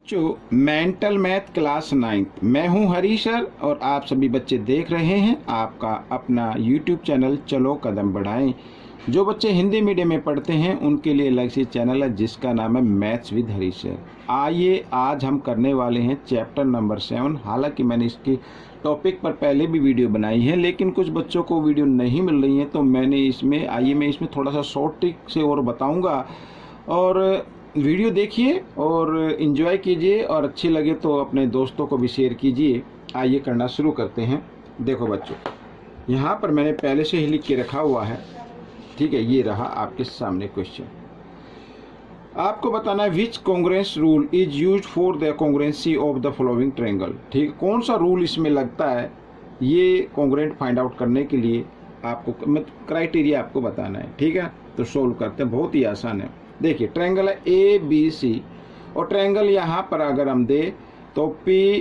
बच्चों, mental math class 9th मैं हूं हरी सर और आप सभी बच्चे देख रहे हैं आपका अपना यूट्यूब चैनल चलो कदम बढ़ाएं। जो बच्चे हिंदी मीडियम में पढ़ते हैं उनके लिए अलग से चैनल है जिसका नाम है मैथ्स विद हरी सर। आइए आज हम करने वाले हैं चैप्टर नंबर 7। हालांकि मैंने इसके टॉपिक पर पहले भी वीडियो बनाई है लेकिन कुछ बच्चों को वीडियो नहीं मिल रही है, तो मैंने इसमें थोड़ा सा शॉर्ट ट्रिक से और बताऊँगा और वीडियो देखिए और इन्जॉय कीजिए और अच्छी लगे तो अपने दोस्तों को भी शेयर कीजिए। आइए करना शुरू करते हैं। देखो बच्चों, यहाँ पर मैंने पहले से ही लिख के रखा हुआ है, ठीक है। ये रहा आपके सामने क्वेश्चन। आपको बताना है which congruence rule is used for the congruency of the following triangle. ठीक है, कौन सा रूल इसमें लगता है ये कॉन्ग्रेंट फाइंड आउट करने के लिए आपको क्राइटेरिया आपको बताना है, ठीक है। तो सोल्व करते हैं, बहुत ही आसान है। देखिए ट्रायंगल है ए बी सी और ट्रायंगल यहाँ पर अगर हम दे तो पी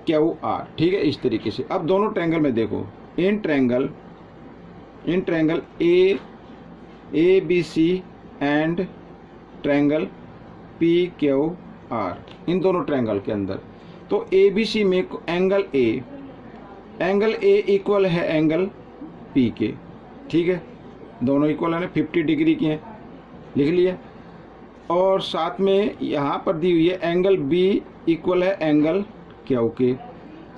क्यू आर, ठीक है, इस तरीके से। अब दोनों ट्रायंगल में देखो, in triangle A B C and triangle P Q R, in दोनों ट्रायंगल के अंदर तो ए बी सी में एंगल ए इक्वल है एंगल पी के, ठीक है। दोनों इक्वल है ना, 50 डिग्री के हैं, लिख लिया। और साथ में यहाँ पर दी हुई है एंगल बी इक्वल है एंगल क्यू के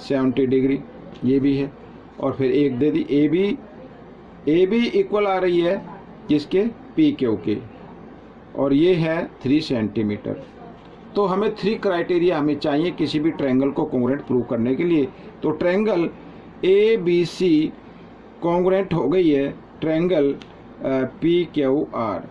70 डिग्री, ये भी है। और फिर एक दे दी ए बी इक्वल आ रही है किसके, पी क्यू के, और ये है 3 सेंटीमीटर। तो हमें 3 क्राइटेरिया हमें चाहिए किसी भी ट्रायंगल को कॉन्ग्रुएंट प्रूव करने के लिए। तो triangle A B C congruent हो गई है ट्रायंगल पी क्यू आर,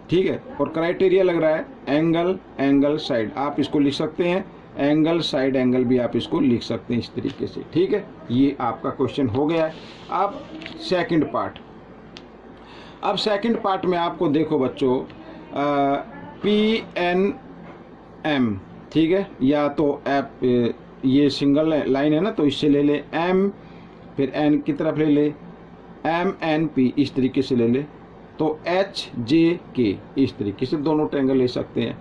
ठीक है। और क्राइटेरिया लग रहा है एंगल साइड, आप इसको लिख सकते हैं एंगल साइड एंगल भी आप इसको लिख सकते हैं इस तरीके से, ठीक है। ये आपका क्वेश्चन हो गया है। अब सेकंड पार्ट में आपको देखो बच्चों पी एन एम, ठीक है, या तो ये सिंगल लाइन है ना, तो इससे ले ले एम, फिर एन की तरफ ले ले एम एन पी, इस तरीके से ले ले, तो एच जे के, इस तरीके से दोनों ट्रायंगल ले सकते हैं।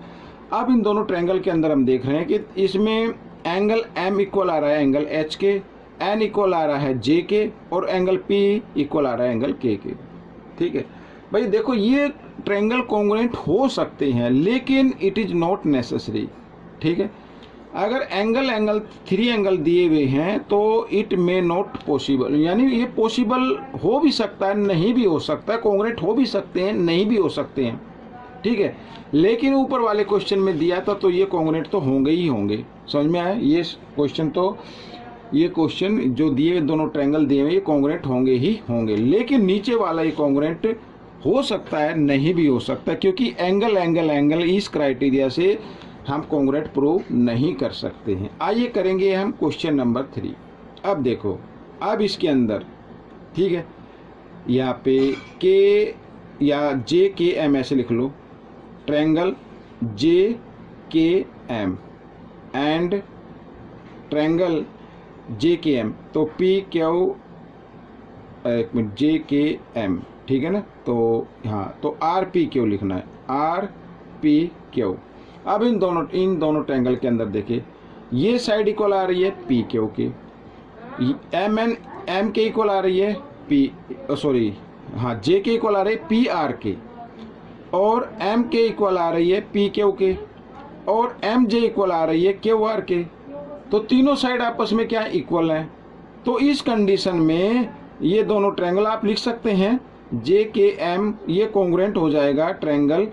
अब इन दोनों ट्रायंगल के अंदर हम देख रहे हैं कि इसमें एंगल एम इक्वल आ रहा है एंगल एच के, एन इक्वल आ रहा है जे के, और एंगल पी इक्वल आ रहा है एंगल के, ठीक है। भाई देखो ये ट्रायंगल कॉन्ग्रुएंट हो सकते हैं लेकिन इट इज नॉट नेसेसरी, ठीक है। अगर एंगल 3 एंगल दिए हुए हैं तो इट मे नॉट पॉसिबल, यानी ये पॉसिबल हो भी सकता है, नहीं भी हो सकता है, कॉन्ग्रुएंट हो भी सकते हैं, नहीं भी हो सकते हैं, ठीक है। लेकिन ऊपर वाले क्वेश्चन में दिया था तो ये कॉन्ग्रुएंट तो होंगे ही होंगे। समझ में आया? ये क्वेश्चन जो दिए दोनों ट्रायंगल दिए हुए ये कॉन्ग्रुएंट होंगे ही होंगे, लेकिन नीचे वाला ये कॉन्ग्रुएंट हो सकता है, नहीं भी हो सकता, क्योंकि एंगल इस क्राइटेरिया से हम कॉन्ग्रुएंट प्रूव नहीं कर सकते हैं। आइए करेंगे हम क्वेश्चन नंबर 3। अब देखो, अब इसके अंदर, ठीक है, यहाँ पे के या जे के एम ऐसे लिख लो, ट्रायंगल जे के एम एंड ट्रायंगल जे के एम, तो पी क्यू, एक मिनट, जे के एम, ठीक है ना। तो हाँ, तो आर पी क्यू लिखना है, आर पी क्यू। अब इन दोनों ट्रायंगल के अंदर देखिए, ये साइड इक्वल आ रही है पी क्यू के, एम के इक्वल आ रही है जे के इक्वल आ रही है पी आर के, और एम के इक्वल आ रही है पी क्यू के, और एम जे इक्वल आ रही है क्यू आर के। तो तीनों साइड आपस में क्या इक्वल है। तो इस कंडीशन में ये दोनों ट्रायंगल आप लिख सकते हैं जे के एम, ये कॉन्ग्रुएंट हो जाएगा ट्रायंगल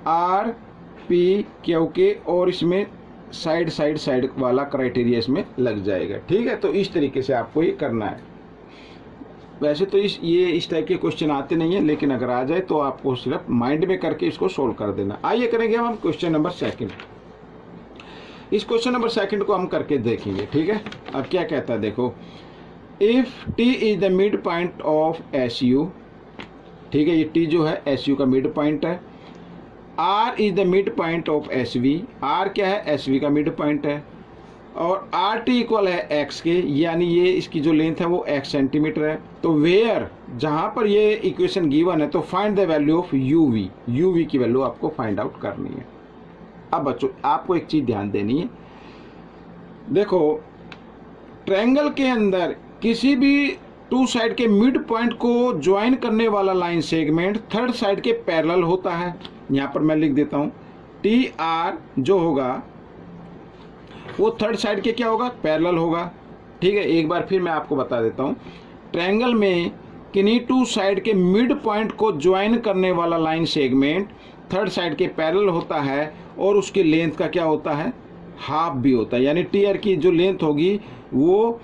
आर पी क्यू के, और इसमें साइड वाला क्राइटेरिया इसमें लग जाएगा, ठीक है। तो इस तरीके से आपको ये करना है। वैसे तो इस टाइप के क्वेश्चन आते नहीं है, लेकिन अगर आ जाए तो आपको सिर्फ माइंड में करके इसको सोल्व कर देना। आइए करेंगे हम क्वेश्चन नंबर 2। इस क्वेश्चन नंबर 2 को हम करके देखेंगे, ठीक है। अब क्या कहता है देखो, if T is the midpoint of S U, ठीक है, ये टी जो है एस यू का मिड पॉइंट है, R is the midpoint of S V, R क्या है, एस वी का मिड पॉइंट है, और आर टी इक्वल है एक्स के, यानी ये इसकी जो लेंथ है वो x सेंटीमीटर है। तो वेयर, जहां पर ये इक्वेशन गिवन है, तो find the value of u v की वैल्यू आपको फाइंड आउट करनी है, अब बच्चों आपको एक चीज ध्यान देनी है, देखो ट्रायंगल के अंदर किसी भी टू साइड के मिड पॉइंट को ज्वाइन करने वाला लाइन सेगमेंट थर्ड साइड के पैरेलल होता है। यहां पर मैं लिख देता हूं टी आर जो होगा वो थर्ड साइड के क्या होगा, पैरेलल होगा। ठीक है, एक बार फिर मैं आपको बता देता हूं, ट्रायंगल में किन्हीं टू साइड के मिड पॉइंट को ज्वाइन करने वाला लाइन सेगमेंट थर्ड साइड के पैरेलल होता है और उसकी लेंथ का क्या होता है, हाफ भी होता है। यानी टी आर की जो लेंथ होगी वो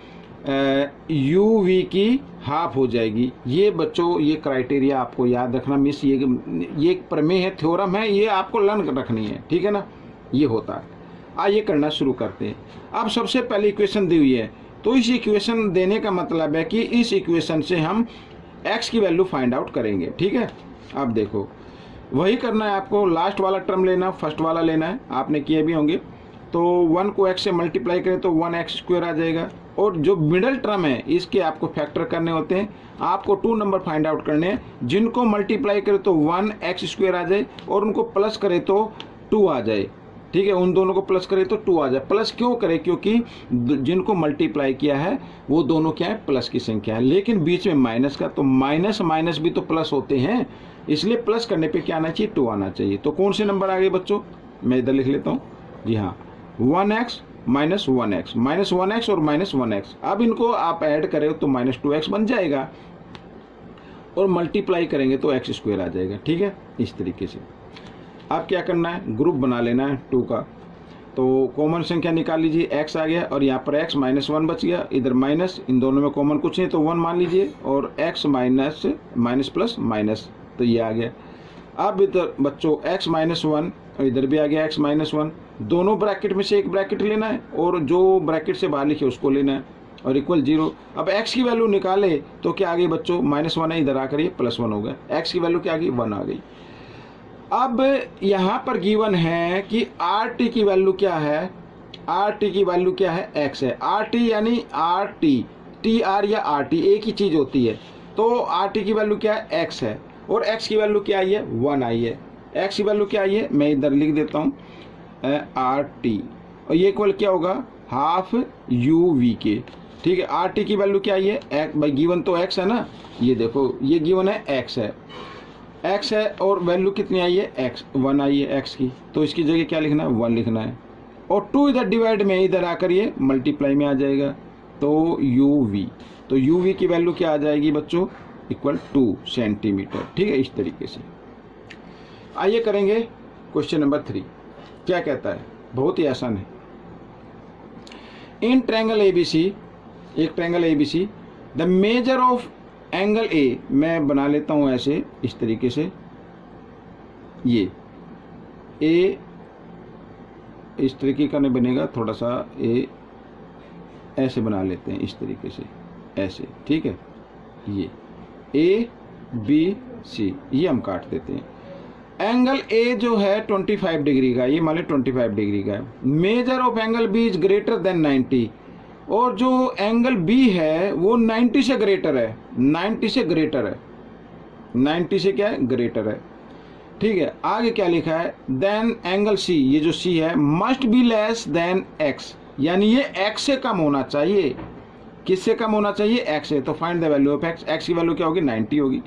यू वी की हाफ हो जाएगी। ये बच्चों ये क्राइटेरिया आपको याद रखना, मिस ये एक प्रमेय है, थ्योरम है, ये आपको लर्न रखनी है। ठीक है ना, ये होता है। आइए करना शुरू करते हैं। अब सबसे पहले इक्वेशन दी हुई है, तो इस इक्वेशन देने का मतलब है कि इस इक्वेशन से हम x की वैल्यू फाइंड आउट करेंगे। ठीक है, अब देखो वही करना है आपको, लास्ट वाला टर्म लेना, फर्स्ट वाला लेना है, आपने किए भी होंगे। तो 1 को x से मल्टीप्लाई करें तो 1x² आ जाएगा, और जो मिडल टर्म है इसके आपको फैक्टर करने होते हैं। आपको 2 नंबर फाइंड आउट करने हैं, जिनको मल्टीप्लाई करें तो 1x² आ जाए और उनको प्लस करें तो 2 आ जाए। ठीक है, उन दोनों को प्लस करें तो 2 आ जाए। प्लस क्यों करें, क्योंकि जिनको मल्टीप्लाई किया है वो दोनों क्या है, प्लस की संख्या है, लेकिन बीच में माइनस का, तो माइनस माइनस भी तो प्लस होते हैं, इसलिए प्लस करने पे क्या आना चाहिए, 2 आना चाहिए। तो कौन से नंबर आ गए बच्चों, मैं इधर लिख लेता हूँ, जी हाँ, 1x minus 1x, minus 1x और माइनस 1x। अब इनको आप ऐड करें तो माइनस 2x बन जाएगा और मल्टीप्लाई करेंगे तो x² आ जाएगा। ठीक है, इस तरीके से। अब क्या करना है, ग्रुप बना लेना है 2 का, तो कॉमन संख्या निकाल लीजिए, x आ गया और यहाँ पर x माइनस 1 बच गया, इधर माइनस, इन दोनों में कॉमन कुछ नहीं तो 1 मान लीजिए, और x minus minus plus minus, तो ये आ गया। अब इधर बच्चों x माइनस 1 और इधर भी आ गया x माइनस 1, दोनों ब्रैकेट में से एक ब्रैकेट लेना है और जो ब्रैकेट से बाहर लिखे उसको लेना है, और इक्वल 0। अब x की वैल्यू निकाले तो क्या आ गई बच्चों, -1 है, इधर आकर ये +1 हो गया, x की वैल्यू क्या आ गई, 1 आ गई। अब यहाँ पर गिवन है कि RT की वैल्यू क्या है, RT की वैल्यू क्या है, x है। RT यानी RT, TR या RT एक ही चीज़ होती है, तो RT की वैल्यू क्या है, x है, और x की वैल्यू क्या आई है, 1 आई है। x की वैल्यू क्या आई है, मैं इधर लिख देता हूँ RT, और ये इक्वल क्या होगा, हाफ UV के। ठीक है, RT की वैल्यू क्या आई है, भाई गिवन तो x है ना, ये देखो ये गिवन है x है, x है, और वैल्यू कितनी आई है, x 1 आई है x की, तो इसकी जगह क्या लिखना है, 1 लिखना है, और 2 इधर डिवाइड में, इधर आकर ये मल्टीप्लाई में आ जाएगा, तो UV, तो UV की वैल्यू क्या आ जाएगी बच्चों, इक्वल 2 सेंटीमीटर। ठीक है, इस तरीके से। आइए करेंगे क्वेश्चन नंबर 3। क्या कहता है, बहुत ही आसान है। इन ट्रायंगल ABC, एक triangle ABC, the measure of angle A, मैं बना लेता हूं ऐसे, इस तरीके से, ये A इस तरीके का नहीं बनेगा, थोड़ा सा A ऐसे बना लेते हैं, इस तरीके से ऐसे। ठीक है, ये ABC ये हम काट देते हैं। एंगल A जो है 25 डिग्री का, ये मान लो 25 डिग्री का है। Measure of angle B is greater than 90, और जो एंगल B है वो 90 से ग्रेटर है, 90 से ग्रेटर है, 90 से क्या है, ग्रेटर है। ठीक है, आगे क्या लिखा है, देन एंगल C, ये जो C है, must be less than x, यानी ये x से कम होना चाहिए। किससे कम होना चाहिए, x से। तो find the value of x, x की वैल्यू क्या होगी, 90 होगी।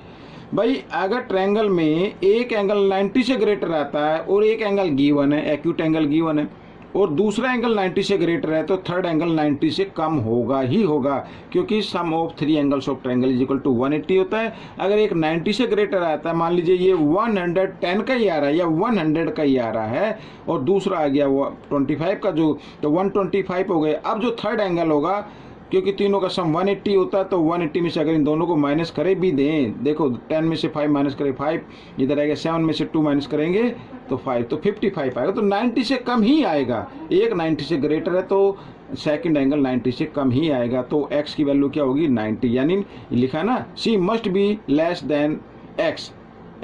भाई अगर ट्रायंगल में एक एंगल 90 से ग्रेटर आता है और एक एंगल गिवन है, एक्यूट एंगल गिवन है, और दूसरा एंगल 90 से ग्रेटर है, तो थर्ड एंगल 90 से कम होगा ही होगा, क्योंकि sum of 3 angles of triangle is equal to 180 होता है। अगर एक 90 से ग्रेटर आता है, मान लीजिए ये 110 का ही आ रहा है या 100 का ही आ रहा है, और दूसरा आ गया वो 25 का, जो तो 125 हो गए। अब जो थर्ड एंगल होगा, क्योंकि तीनों का सम 180 होता है, तो 180 में से अगर इन दोनों को माइनस करे भी दें, देखो 10 में से 5 माइनस करें 5, इधर आएगा 7 में से 2 माइनस करेंगे तो 5, तो 55 आएगा, तो 90 से कम ही आएगा। एक 90 से ग्रेटर है तो सेकंड एंगल 90 से कम ही आएगा, तो x की वैल्यू क्या होगी, 90, यानी लिखा ना C must be less than x,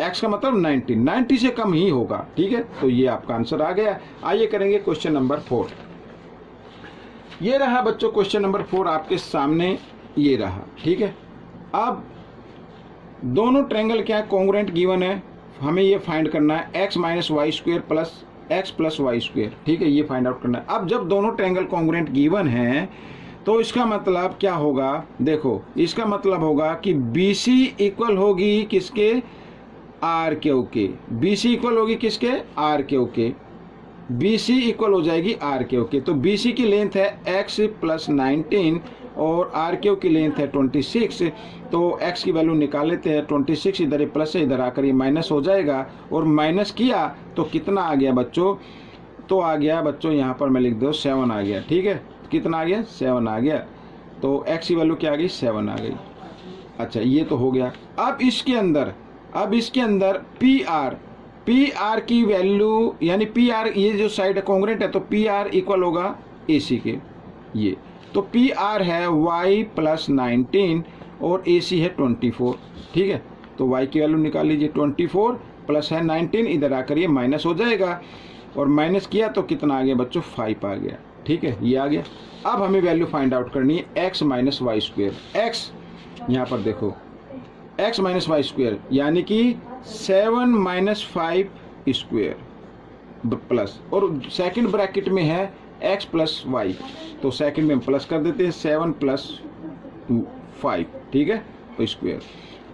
x का मतलब 90 से कम ही होगा। ठीक है, तो ये आपका आंसर आ गया। आइए करेंगे क्वेश्चन नंबर 4। ये रहा बच्चों क्वेश्चन नंबर 4 आपके सामने, ये रहा। ठीक है, अब दोनों ट्रायंगल क्या है, कॉन्ग्रुएंट गिवन है, हमें ये फाइंड करना है x minus y square plus x plus y square. ठीक है, ये फाइंड आउट करना है। अब जब दोनों ट्रायंगल कॉन्ग्रुएंट गिवन हैं तो इसका मतलब क्या होगा, देखो इसका मतलब होगा कि बी सी इक्वल होगी किसके, आर क्यू के। बी सी इक्वल होगी किसके, आर क्यू के। बी सी इक्वल हो जाएगी आर क्यू के। तो बी सी की लेंथ है एक्स प्लस 19 और आर क्यू की लेंथ है 26। तो एक्स की वैल्यू निकाल लेते हैं। 26 इधर ये प्लस है, इधर आकर ये माइनस हो जाएगा और माइनस किया तो कितना आ गया बच्चों, तो आ गया बच्चों यहाँ पर मैं लिख दो 7 आ गया। ठीक है, कितना आ गया, 7 आ गया। तो एक्स की वैल्यू क्या आ गई, 7 आ गई। अच्छा, ये तो हो गया। अब इसके अंदर पी आर की वैल्यू, यानी पी आर, ये जो साइड कॉन्ग्रुएंट है तो पी आर इक्वल होगा ए सी के। ये तो पी आर है वाई प्लस 19 और ए सी है 24। ठीक है, तो वाई की वैल्यू निकाल लीजिए, 24 प्लस है 19, इधर आकर ये माइनस हो जाएगा और माइनस किया तो कितना आ गया बच्चों, 5 आ गया। ठीक है, ये आ गया। अब हमें वैल्यू फाइंड आउट करनी है x minus y square. X यहाँ पर देखो, एक्स माइनस वाई स्क्वेयर यानी कि 7 माइनस 5 स्क्वेयर प्लस, और सेकंड ब्रैकेट में है एक्स प्लस वाई, तो सेकंड में हम प्लस कर देते हैं 7 प्लस 5। ठीक है, तो स्क्वेयर।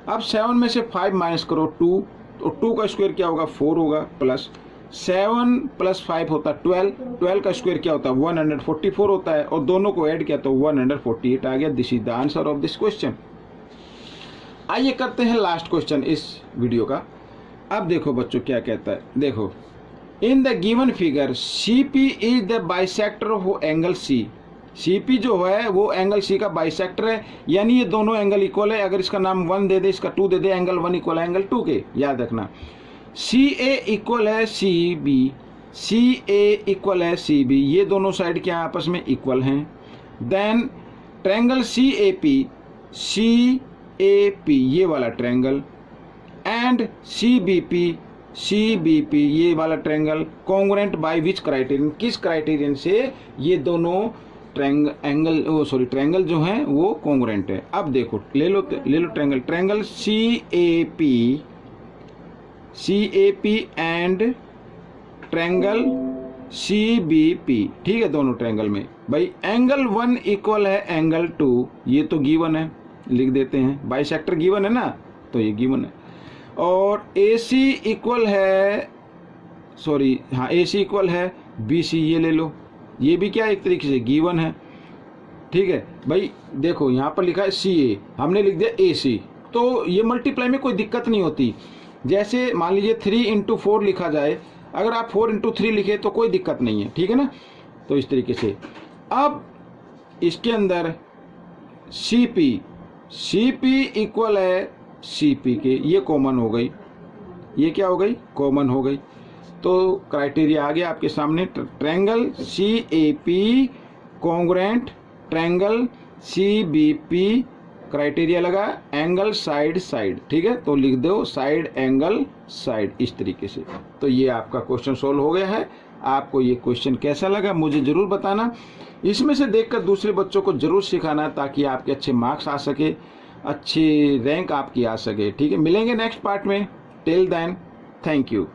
अब 7 में से 5 माइनस करो 2, तो 2 का स्क्वायर क्या होगा, 4 होगा, प्लस 7 प्लस 5 होता है 12, 12 का स्क्वायर क्या होता है 144 होता है, और दोनों को ऐड किया तो 148 आ गया। This is the answer of this question. आइए करते हैं लास्ट क्वेश्चन इस वीडियो का। अब देखो बच्चों क्या कहता है, देखो in the given figure C P is the bisector of angle C. C P जो है वो एंगल सी का बाइसेक्टर है, यानी ये दोनों एंगल इक्वल है। अगर इसका नाम 1 दे दे, इसका 2 दे दे, एंगल 1 इक्वल है एंगल 2 के, याद रखना। सी ए इक्वल है सी बी, सी ए इक्वल है सी बी, ये दोनों साइड क्या आपस में इक्वल हैं। Then triangle C A P ये वाला triangle and C B P ये वाला triangle congruent by which criterion, किस क्राइटेरियन से ये दोनों ट्रायंगल जो हैं वो कॉन्ग्रुएंट है। अब देखो ले लो triangle C A P and triangle C B P. ठीक है, दोनों ट्रायंगल में भाई एंगल 1 इक्वल है एंगल 2, ये तो गिवन है, लिख देते हैं। बाइसेक्टर गिवन है ना, तो ये गिवन है। और ए सी इक्वल है, ए सी इक्वल है बी सी, ये ले लो, ये भी क्या एक तरीके से गिवन है। ठीक है भाई, देखो यहाँ पर लिखा है सी ए, हमने लिख दिया ए सी, तो ये मल्टीप्लाई में कोई दिक्कत नहीं होती। जैसे मान लीजिए 3 इंटू 4 लिखा जाए, अगर आप 4 इंटू 3 लिखे तो कोई दिक्कत नहीं है। ठीक है ना, तो इस तरीके से। अब इसके अंदर सी पी इक्वल है सी पी के, ये कॉमन हो गई, ये क्या हो गई, कॉमन हो गई। तो क्राइटेरिया आ गया आपके सामने, triangle C A P congruent triangle C B P, criteria लगा एंगल साइड। ठीक है, तो लिख दो साइड एंगल साइड, इस तरीके से। तो ये आपका क्वेश्चन सोल्व हो गया है। आपको ये क्वेश्चन कैसा लगा मुझे जरूर बताना, इसमें से देखकर दूसरे बच्चों को जरूर सिखाना, ताकि आपके अच्छे मार्क्स आ सके, अच्छी रैंक आपकी आ सके। ठीक है, मिलेंगे नेक्स्ट पार्ट में। Till then, thank you.